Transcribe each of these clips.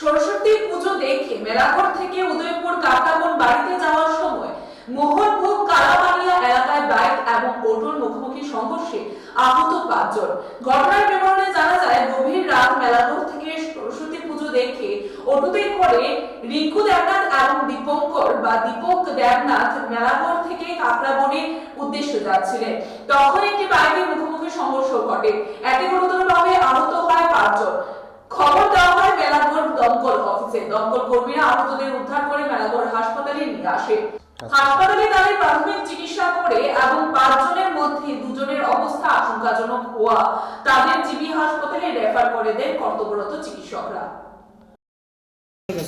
সরস্বতী পুজো দেখে মেলাঘর থেকে উদয়পুর কাটাবন বাড়িতে যাওয়ার সময় মোহনভোগ কালাপানিয়া এলাকায় বাইক এবং অটোর মুখোমুখি সংঘর্ষে আহত 5 জন। ঘটনার বিবরণে জানা যায়, গভীর রাত মেলাঘর থেকে সরস্বতী পুজো দেখে অটোতে করে রিঙ্কু দেবনাথ এবং দীপক দেবনাথ মেলাঘর থেকে কাকড়াবনের উদ্দেশ্যে যাচ্ছিলেন। তখন একটি বাইকের মুখোমুখি সংঘর্ষ ঘটে। এতে গুরুতরভাবে আহত হয় 5 জন। খবর দেওয়া হয় মেলাঘর দমকল অফিসে। দমকল কর্মীরা আহতদের উদ্ধার করে মেলাঘর হাসপাতালে নিয়ে আসে। হাসপাতালে তাদের প্রাথমিক চিকিৎসা করে এবং 5 জনের মধ্যে 2 জনের অবস্থা আশঙ্কাজনক হওয়া তাদের জিবি হাসপাতালে রেফার করে দেন কর্তব্যরত চিকিৎসকরা।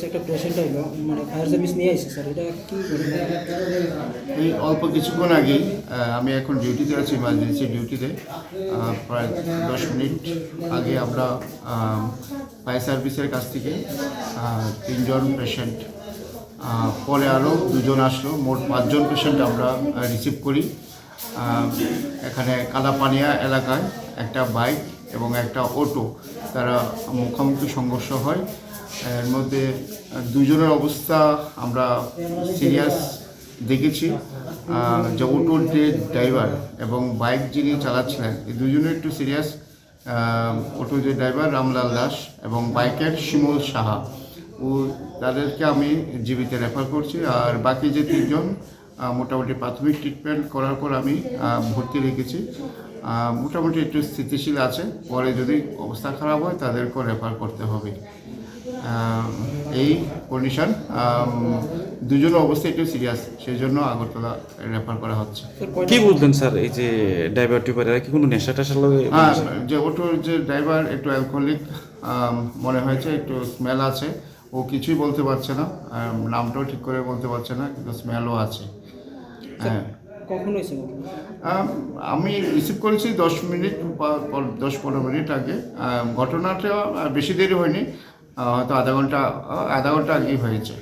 একটা পেশেন্ট হইল মানে ফায়ার সার্ভিস নিয়ে আসছে স্যার, এটা কি এই অল্প কিছুক্ষণ আগে আমি এখন ডিউটিতে আছি, ইমার্জেন্সি ডিউটিতে। প্রায় 10 মিনিট আগে আমরা ফায়ার সার্ভিসের কাছ থেকে 3 জন পেশেন্ট, পরে আরও 2 জন আসলো, মোট 5 জন পেশেন্ট আমরা রিসিভ করি। এখানে কালাপানিয়া এলাকায় একটা বাইক এবং একটা অটো তারা মুখোমুখি সংঘর্ষ হয়। এর মধ্যে 2 জনের অবস্থা আমরা সিরিয়াস দেখেছি। যে অটোর যে ড্রাইভার এবং বাইক যিনি চালাচ্ছিলেন, এই 2 জনের একটু সিরিয়াস। অটো যে ড্রাইভার রামলাল দাস এবং বাইকের শিমুল সাহা, তাদেরকে আমি জিবিতে রেফার করছি। আর বাকি যে 3 জন মোটামুটি প্রাথমিক ট্রিটমেন্ট করার পর আমি ভর্তি রেখেছি। মোটামুটি একটু স্থিতিশীল আছে, পরে যদি অবস্থা খারাপ হয় তাদেরকেও রেফার করতে হবে। এই কন্ডিশন, 2 জনের অবস্থা একটু সিরিয়াস, সেই জন্য আগরতলা রেফার করা হচ্ছে। কি বলতেন স্যার, এই যে ড্রাইভার টিপারেরা কি কোনো নেশা টেশা লাগে? হ্যাঁ, যে অটোর যে ড্রাইভার একটু অ্যালকোহলিক মনে হয়েছে, একটু স্মেল আছে। ও কিছুই বলতে পারছে না, নামটাও ঠিক করে বলতে পারছে না, কিন্তু স্মেলও আছে। হ্যাঁ, কখন হয়েছে? আমি রিসিভ করেছি 10-15 মিনিট আগে। ঘটনাটা বেশি দেরি হয়নি, হয়তো আধা ঘন্টা আগেই হয়েছে।